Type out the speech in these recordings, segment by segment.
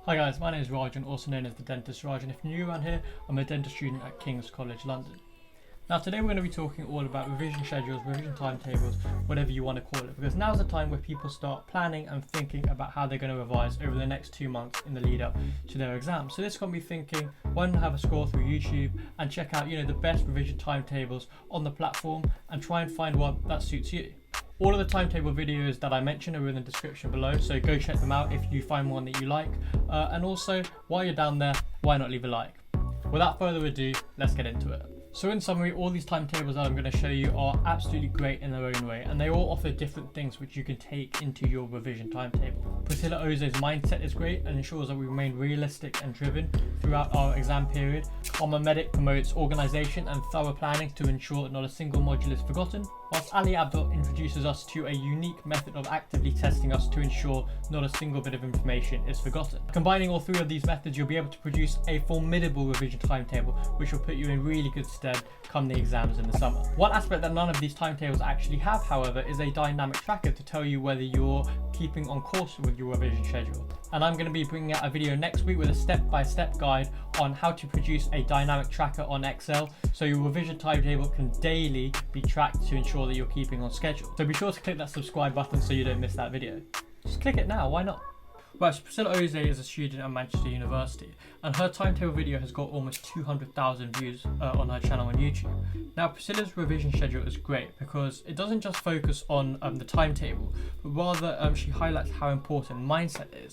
Hi guys, my name is Rajan, also known as the Dentist Raj, and if you're new around here, I'm a dentist student at King's College London. Now today we're going to be talking all about revision schedules, revision timetables, whatever you want to call it, because now's the time where people start planning and thinking about how they're going to revise over the next 2 months in the lead up to their exam. So this got me thinking, why not have a scroll through YouTube and check out, the best revision timetables on the platform and try and find one that suits you. All of the timetable videos that I mentioned are in the description below, so go check them out if you find one that you like. And also, while you're down there, why not leave a like? Without further ado, let's get into it. So in summary, all these timetables that I'm going to show you are absolutely great in their own way, and they all offer different things which you can take into your revision timetable. Priscilla mindset is great and ensures that we remain realistic and driven throughout our exam period. Kharma promotes organisation and thorough planning to ensure that not a single module is forgotten, whilst Abdaal introduces us to a unique method of actively testing us to ensure not a single bit of information is forgotten. Combining all three of these methods, you'll be able to produce a formidable revision timetable which will put you in really good stead come the exams in the summer. One aspect that none of these timetables actually have, however, is a dynamic tracker to tell you whether you're keeping on course with your revision schedule. And I'm going to be bringing out a video next week with a step-by-step guide on how to produce a dynamic tracker on Excel so your revision timetable can daily be tracked to ensure that you're keeping on schedule. So be sure to click that subscribe button so you don't miss that video. Just click it now, why not? Well, Priscilla is a student at Manchester University, and her timetable video has got almost 200,000 views on her channel on YouTube. Now, Priscilla's revision schedule is great because it doesn't just focus on the timetable, but rather she highlights how important mindset is.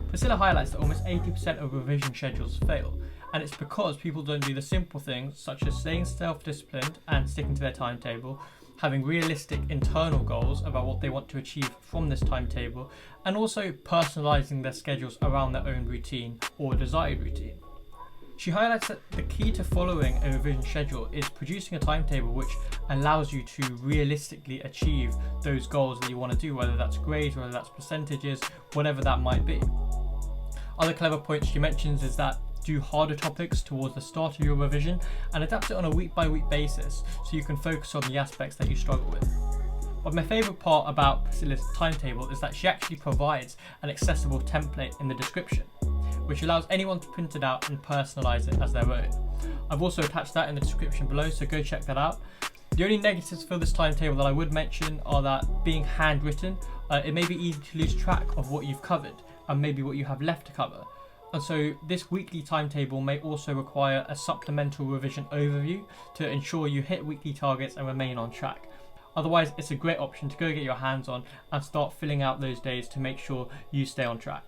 Priscilla highlights that almost 80% of revision schedules fail, and it's because people don't do the simple things such as staying self-disciplined and sticking to their timetable, having realistic internal goals about what they want to achieve from this timetable, and also personalizing their schedules around their own routine or desired routine. She highlights that the key to following a revision schedule is producing a timetable which allows you to realistically achieve those goals that you want to do, whether that's grades, whether that's percentages, whatever that might be. Other clever points she mentions is that do harder topics towards the start of your revision and adapt it on a week-by-week basis so you can focus on the aspects that you struggle with. But my favourite part about Priscilla's timetable is that she actually provides an accessible template in the description, which allows anyone to print it out and personalise it as their own. I've also attached that in the description below, so go check that out. The only negatives for this timetable that I would mention are that being handwritten, it may be easy to lose track of what you've covered and maybe what you have left to cover. And so this weekly timetable may also require a supplemental revision overview to ensure you hit weekly targets and remain on track. Otherwise, it's a great option to go get your hands on and start filling out those days to make sure you stay on track.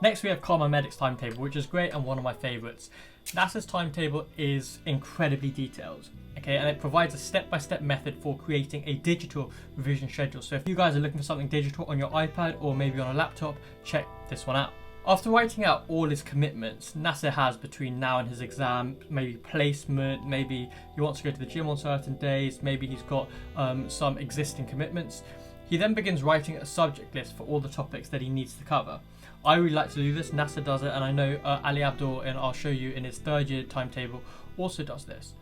Next, we have Kharma timetable, which is great and one of my favorites. NASA's timetable is incredibly detailed, okay, and it provides a step-by-step method for creating a digital revision schedule. So if you guys are looking for something digital on your iPad or maybe on a laptop, check this one out. After writing out all his commitments NASA has between now and his exam, maybe placement, maybe he wants to go to the gym on certain days, maybe he's got some existing commitments, he then begins writing a subject list for all the topics that he needs to cover. I really like to do this, NASA does it, and I know Abdaal, and I'll show you in his third year timetable, also does this.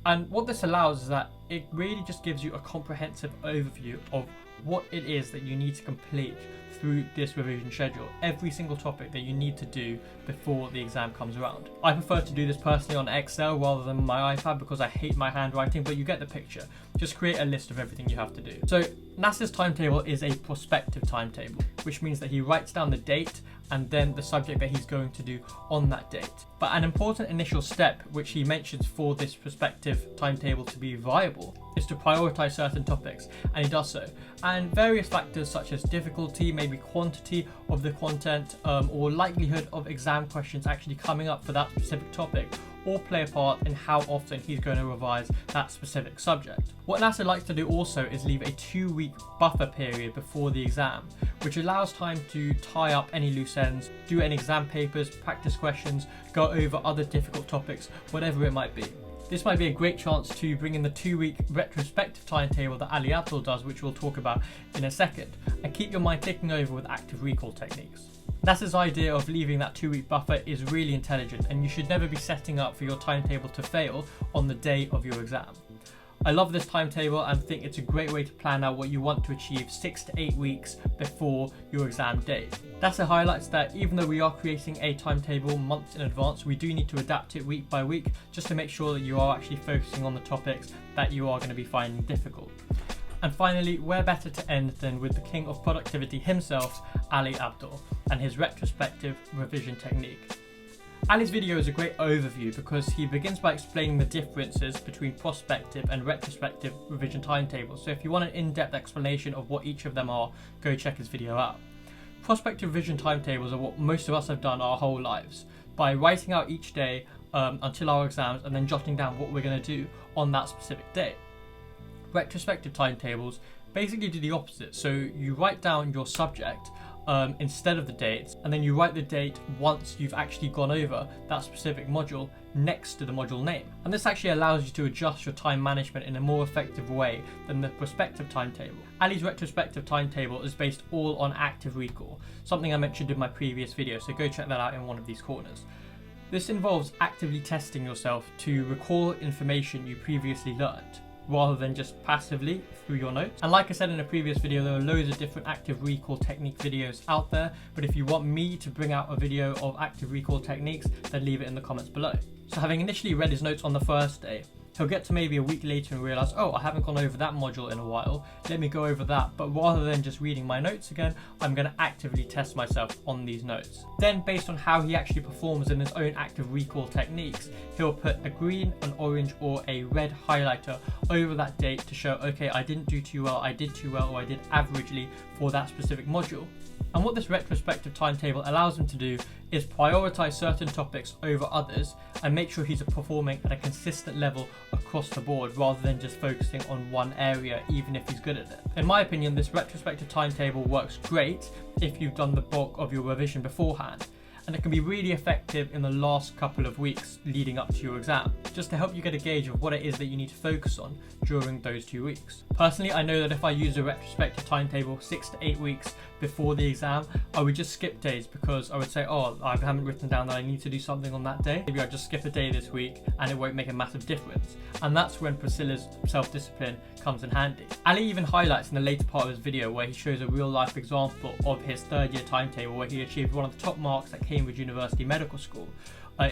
And what this allows is that it really just gives you a comprehensive overview of what it is that you need to complete through this revision schedule, every single topic that you need to do before the exam comes around. I prefer to do this personally on Excel rather than my iPad because I hate my handwriting, but you get the picture. Just create a list of everything you have to do. So NASA's timetable is a prospective timetable, which means that he writes down the date and then the subject that he's going to do on that date. But an important initial step, which he mentions for this prospective timetable to be viable, is to prioritize certain topics, and he does so. And various factors such as difficulty, maybe quantity of the content, or likelihood of exam questions actually coming up for that specific topic, all play a part in how often he's going to revise that specific subject. What NASA likes to do also is leave a 2-week buffer period before the exam, which allows time to tie up any loose ends, do any exam papers, practice questions, go over other difficult topics, whatever it might be. This might be a great chance to bring in the 2-week retrospective timetable that Abdaal does, which we'll talk about in a second, and keep your mind ticking over with active recall techniques. NASA's idea of leaving that 2-week buffer is really intelligent, and you should never be setting up for your timetable to fail on the day of your exam. I love this timetable and think it's a great way to plan out what you want to achieve 6 to 8 weeks before your exam date. Data highlights that even though we are creating a timetable months in advance, we do need to adapt it week by week just to make sure that you are actually focusing on the topics that you are going to be finding difficult. And finally, where better to end than with the king of productivity himself, Ali Abdaal, and his retrospective revision technique. Ali's video is a great overview because he begins by explaining the differences between prospective and retrospective revision timetables. So if you want an in-depth explanation of what each of them are, go check his video out. Prospective revision timetables are what most of us have done our whole lives, by writing out each day until our exams and then jotting down what we're going to do on that specific day. Retrospective timetables basically do the opposite. So you write down your subject instead of the dates, and then you write the date once you've actually gone over that specific module next to the module name. And this actually allows you to adjust your time management in a more effective way than the prospective timetable. Ali's retrospective timetable is based all on active recall, something I mentioned in my previous video, so go check that out in one of these corners. This involves actively testing yourself to recall information you previously learned, rather than just passively through your notes. And like I said in a previous video, there are loads of different active recall technique videos out there, but if you want me to bring out a video of active recall techniques, then leave it in the comments below. So having initially read his notes on the first day, he'll get to maybe a week later and realise, oh, I haven't gone over that module in a while, let me go over that. But rather than just reading my notes again, I'm going to actively test myself on these notes. Then based on how he actually performs in his own active recall techniques, he'll put a green, an orange or a red highlighter over that date to show, okay, I didn't do too well, I did too well, or I did averagely for that specific module. And what this retrospective timetable allows him to do is prioritise certain topics over others and make sure he's performing at a consistent level across the board rather than just focusing on one area even if he's good at it. In my opinion, this retrospective timetable works great if you've done the bulk of your revision beforehand, and it can be really effective in the last couple of weeks leading up to your exam, just to help you get a gauge of what it is that you need to focus on during those 2 weeks. Personally, I know that if I use a retrospective timetable 6 to 8 weeks before the exam, I would just skip days because I would say, oh, I haven't written down that I need to do something on that day. Maybe I'll just skip a day this week and it won't make a massive difference. And that's when Priscilla's self-discipline comes in handy. Ali even highlights in the later part of his video where he shows a real life example of his third year timetable where he achieved one of the top marks at Cambridge University Medical School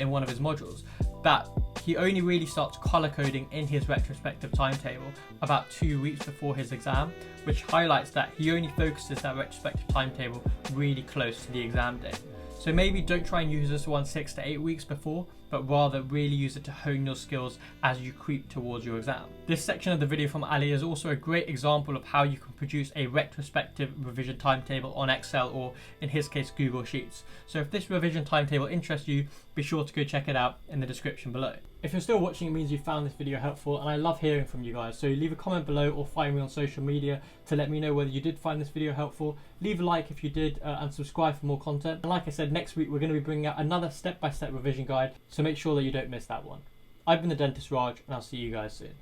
in one of his modules, that he only really starts colour coding in his retrospective timetable about 2 weeks before his exam, which highlights that he only focuses that retrospective timetable really close to the exam day. So maybe don't try and use this one 6 to 8 weeks before, but rather really use it to hone your skills as you creep towards your exam. This section of the video from Ali is also a great example of how you can produce a retrospective revision timetable on Excel, or in his case Google Sheets. So if this revision timetable interests you, be sure to go check it out in the description below. If you're still watching, it means you found this video helpful, and I love hearing from you guys, so leave a comment below or find me on social media to let me know whether you did find this video helpful. Leave a like if you did, and subscribe for more content. And like I said, next week we're going to be bringing out another step-by-step revision guide, so make sure that you don't miss that one. I've been the Dentist Raj, and I'll see you guys soon.